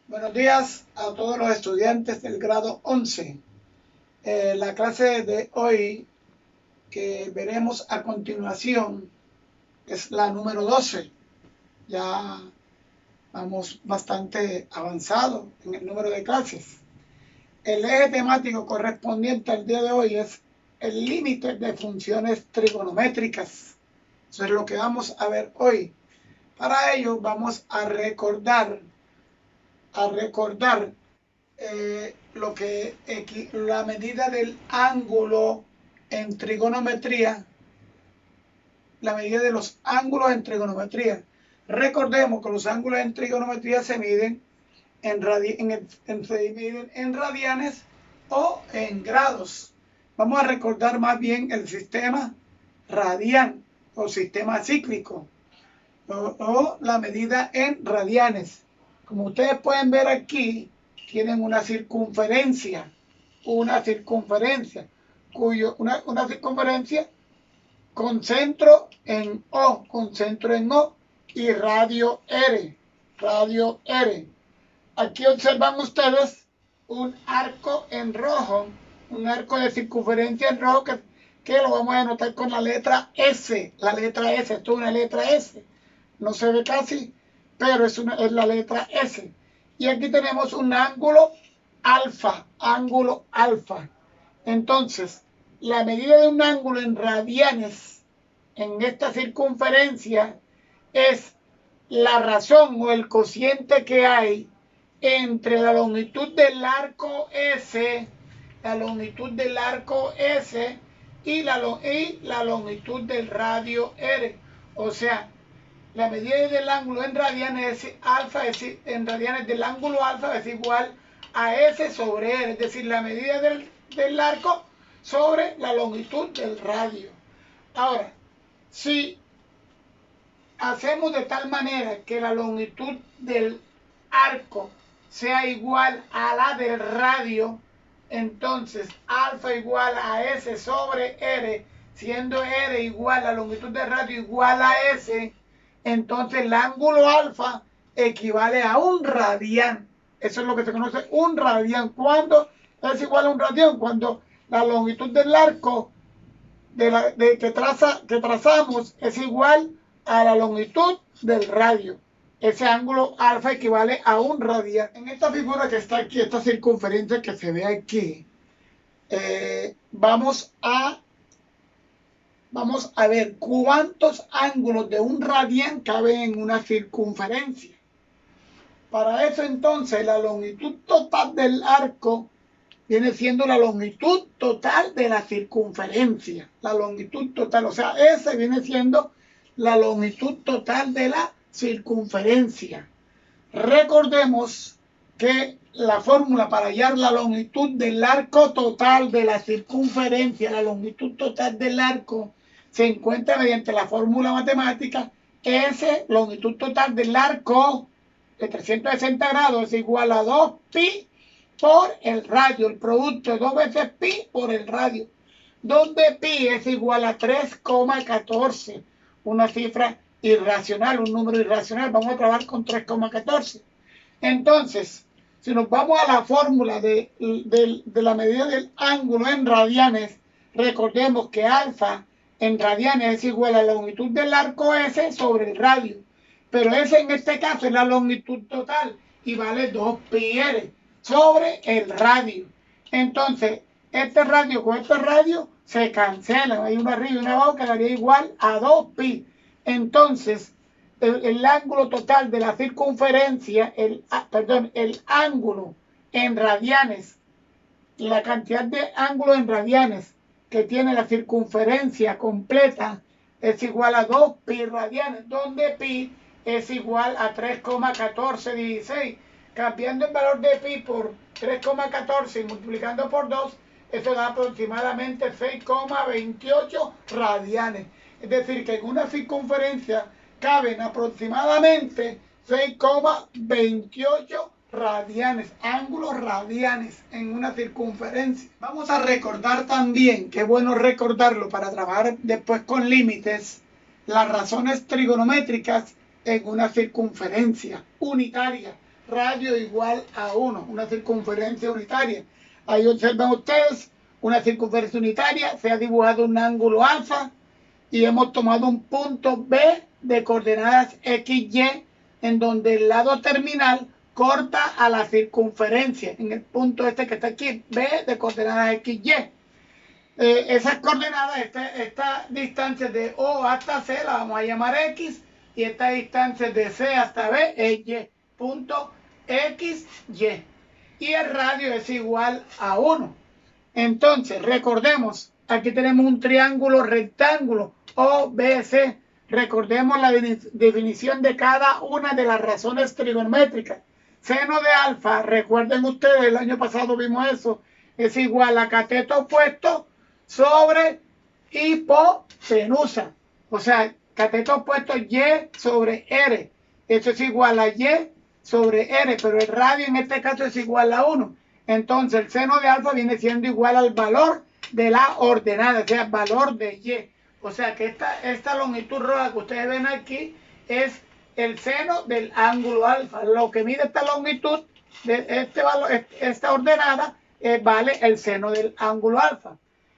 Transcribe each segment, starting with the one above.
Buenos días a todos los estudiantes del grado 11. La clase de hoy que veremos a continuación es la número 12. Ya vamos bastante avanzado en el número de clases. El eje temático correspondiente al día de hoy es el límite de funciones trigonométricas. Eso es lo que vamos a ver hoy. Para ello vamos a recordar la medida del ángulo en trigonometría, la medida de los ángulos en trigonometría. Recordemos que los ángulos en trigonometría se miden en radianes o en grados. Vamos a recordar más bien el sistema radian o sistema cíclico o la medida en radianes. Como ustedes pueden ver aquí, tienen una circunferencia con centro en O, y radio R. Aquí observan ustedes un arco en rojo, un arco de circunferencia en rojo que lo vamos a anotar con la letra S. La letra S, esto es una letra S. No se ve casi, pero es la letra S. Y aquí tenemos un ángulo alfa. Entonces, la medida de un ángulo en radianes en esta circunferencia es la razón o el cociente que hay entre la longitud del arco S, y la longitud del radio R. O sea, la medida del ángulo en radianes del ángulo alfa es igual a S sobre R, es decir, la medida del arco sobre la longitud del radio. Ahora, si hacemos de tal manera que la longitud del arco sea igual a la del radio, entonces alfa igual a S sobre R, siendo R igual a la longitud del radio igual a S, entonces el ángulo alfa equivale a un radián. Eso es lo que se conoce un radián. ¿Cuándo es igual a un radián? Cuando la longitud del arco que trazamos es igual a la longitud del radio. Ese ángulo alfa equivale a un radián. En esta figura que está aquí, esta circunferencia que se ve aquí, vamos a ver cuántos ángulos de un radián caben en una circunferencia. Para eso entonces la longitud total del arco viene siendo la longitud total de la circunferencia. La longitud total, o sea, S viene siendo la longitud total de la circunferencia. Recordemos que la fórmula para hallar la longitud del arco total de la circunferencia, la longitud total del arco, se encuentra mediante la fórmula matemática S, longitud total del arco de 360 grados es igual a 2pi por el radio, el producto de 2 veces pi por el radio, donde pi es igual a 3,14, una cifra irracional, un número irracional. Vamos a trabajar con 3,14. Entonces, si nos vamos a la fórmula de la medida del ángulo en radianes, recordemos que alfa en radianes es igual a la longitud del arco S sobre el radio. Pero S en este caso es la longitud total y vale 2πr sobre el radio. Entonces, este radio con este radio se cancelan. Hay una arriba y una abajo que daría igual a 2pi. Entonces, el ángulo total de la circunferencia, el ángulo en radianes, la cantidad de ángulos en radianes que tiene la circunferencia completa es igual a 2pi radianes, donde pi es igual a 3,1416. Cambiando el valor de pi por 3,14 y multiplicando por 2, eso da aproximadamente 6,28 radianes. Es decir, que en una circunferencia caben aproximadamente 6,28 radianes, ángulos radianes en una circunferencia. Vamos a recordar también, que es bueno recordarlo para trabajar después con límites, las razones trigonométricas en una circunferencia unitaria. radio igual a 1, una circunferencia unitaria. Ahí observan ustedes una circunferencia unitaria, se ha dibujado un ángulo alfa y hemos tomado un punto B de coordenadas XY en donde el lado terminal corta a la circunferencia, en el punto este que está aquí, B de coordenadas XY. Esas coordenadas, esta distancia de O hasta C la vamos a llamar X y esta distancia de C hasta B es Y, punto XY. Y el radio es igual a 1. Entonces, recordemos, aquí tenemos un triángulo rectángulo OBC. Recordemos la definición de cada una de las razones trigonométricas. Seno de alfa, recuerden ustedes, el año pasado vimos eso, es igual a cateto opuesto sobre hipotenusa. O sea, cateto opuesto Y sobre R. Eso es igual a Y sobre R, pero el radio en este caso es igual a 1. Entonces el seno de alfa viene siendo igual al valor de la ordenada, o sea, valor de Y. O sea que esta longitud roja que ustedes ven aquí es el seno del ángulo alfa. Lo que mide esta longitud de este valor, esta ordenada, vale el seno del ángulo alfa.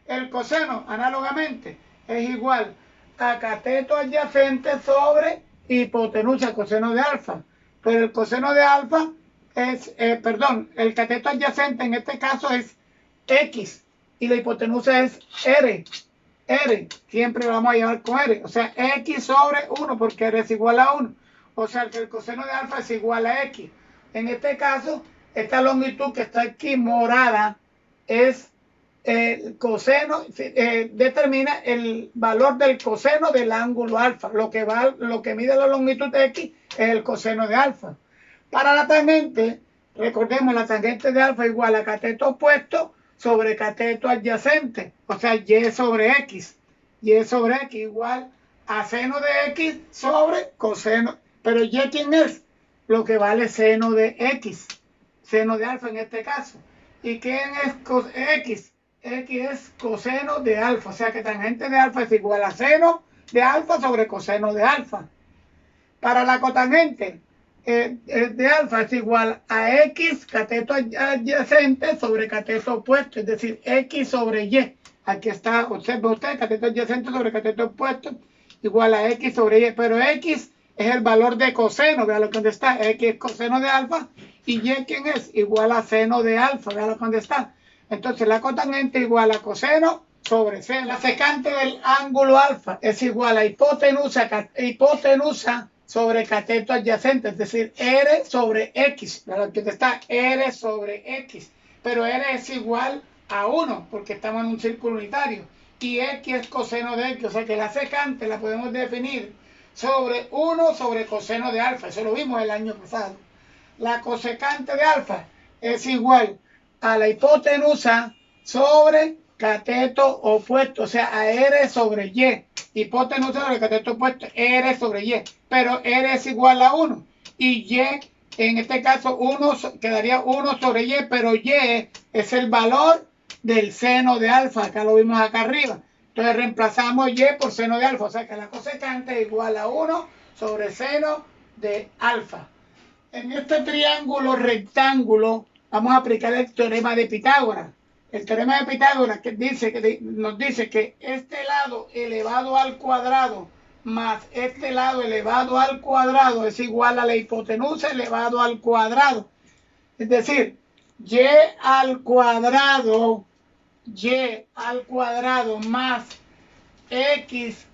El coseno, análogamente, es igual a cateto adyacente sobre hipotenusa, coseno de alfa. Pero el coseno de alfa es, el cateto adyacente en este caso es X y la hipotenusa es R. R, siempre lo vamos a llevar con R. O sea, X sobre 1 porque R es igual a 1. O sea, que el coseno de alfa es igual a X. En este caso, esta longitud que está aquí morada es el coseno, determina el valor del coseno del ángulo alfa. Lo que mide la longitud de X es el coseno de alfa. Para la tangente, recordemos, la tangente de alfa igual a cateto opuesto sobre cateto adyacente. O sea, Y sobre X. Y sobre X igual a seno de X sobre coseno. Pero Y, ¿quién es? Lo que vale seno de X. Seno de alfa en este caso. ¿Y quién es X? X es coseno de alfa. O sea que tangente de alfa es igual a seno de alfa sobre coseno de alfa. Para la cotangente de alfa es igual a X cateto adyacente sobre cateto opuesto. Es decir, X sobre Y. Aquí está, observa usted, cateto adyacente sobre cateto opuesto igual a X sobre Y. Pero X es el valor de coseno. Vean dónde está. X es coseno de alfa. ¿Y Y quién es? Igual a seno de alfa. Vean dónde está. Entonces la cotangente igual a coseno sobre seno. La secante del ángulo alfa es igual a hipotenusa sobre cateto adyacente, es decir, R sobre X. Aquí está R sobre X. Pero R es igual a 1 porque estamos en un círculo unitario. Y X es coseno de X. O sea que la secante la podemos definir sobre 1 sobre coseno de alfa. Eso lo vimos el año pasado. La cosecante de alfa es igual a la hipotenusa sobre cateto opuesto, o sea, a R sobre Y. Hipotenusa sobre cateto opuesto, R sobre Y. Pero R es igual a 1. Y Y, en este caso, quedaría 1 sobre Y, pero Y es el valor del seno de alfa. Acá lo vimos acá arriba. Entonces reemplazamos Y por seno de alfa. O sea que la cosecante es igual a 1 sobre seno de alfa. En este triángulo rectángulo vamos a aplicar el teorema de Pitágoras. El teorema de Pitágoras nos dice que este lado elevado al cuadrado más este lado elevado al cuadrado es igual a la hipotenusa elevado al cuadrado. Es decir, Y al cuadrado más X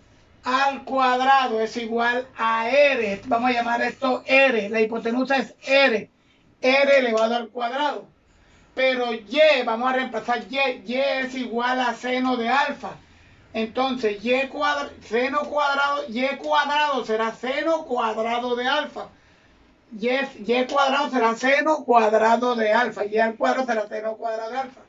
al cuadrado es igual a R. Vamos a llamar esto R. La hipotenusa es R. R elevado al cuadrado. Pero Y, vamos a reemplazar Y es igual a seno de alfa. Entonces, Y cuadrado será seno cuadrado de alfa. Y cuadrado será seno cuadrado de alfa. Y al cuadrado será seno cuadrado de alfa.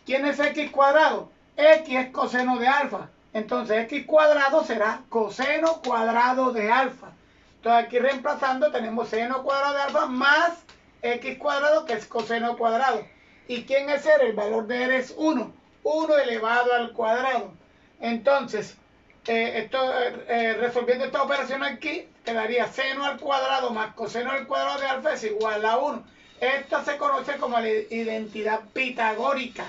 ¿Quién es X cuadrado? X es coseno de alfa. Entonces X cuadrado será coseno cuadrado de alfa. Entonces aquí reemplazando tenemos seno cuadrado de alfa más X cuadrado que es coseno cuadrado. ¿Y quién es R? El valor de R es 1. 1 elevado al cuadrado. Entonces, resolviendo esta operación aquí, quedaría seno al cuadrado más coseno al cuadrado de alfa es igual a 1. Esta se conoce como la identidad pitagórica,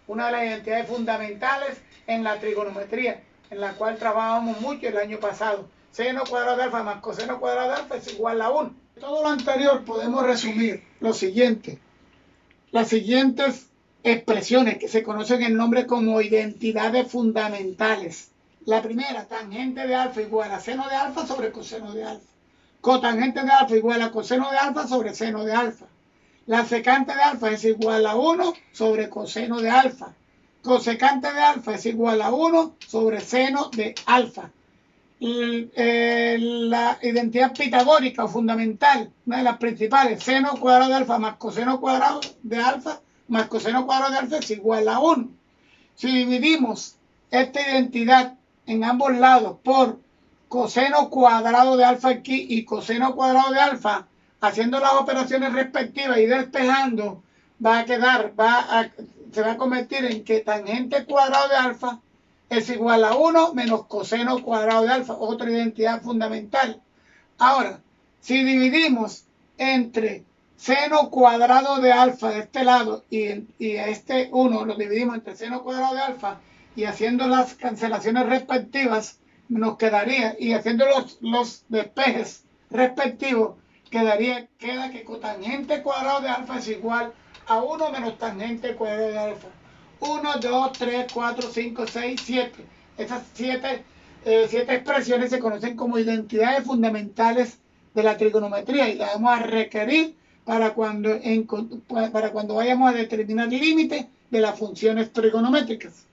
una de las identidades fundamentales en la trigonometría, en la cual trabajamos mucho el año pasado. Seno cuadrado de alfa más coseno cuadrado de alfa es igual a 1. Todo lo anterior podemos resumir lo siguiente. Las siguientes expresiones que se conocen en el nombre como identidades fundamentales. La primera, tangente de alfa igual a seno de alfa sobre coseno de alfa. Cotangente de alfa igual a coseno de alfa sobre seno de alfa. La secante de alfa es igual a 1 sobre coseno de alfa. Cosecante de alfa es igual a 1 sobre seno de alfa. La identidad pitagórica o fundamental, una de las principales, seno cuadrado de alfa más coseno cuadrado de alfa más coseno cuadrado de alfa es igual a 1. Si dividimos esta identidad en ambos lados por coseno cuadrado de alfa aquí y coseno cuadrado de alfa, haciendo las operaciones respectivas y despejando, se va a convertir en que tangente cuadrado de alfa es igual a 1 menos coseno cuadrado de alfa, otra identidad fundamental. Ahora, si dividimos entre seno cuadrado de alfa de este lado y a este 1 lo dividimos entre seno cuadrado de alfa y haciendo las cancelaciones respectivas, nos quedaría, y haciendo los despejes respectivos, queda que cotangente cuadrado de alfa es igual a 1 menos tangente cuadrado de alfa. 1, 2, 3, 4, 5, 6, 7. Esas 7 expresiones se conocen como identidades fundamentales de la trigonometría y las vamos a requerir para cuando vayamos a determinar límites de las funciones trigonométricas.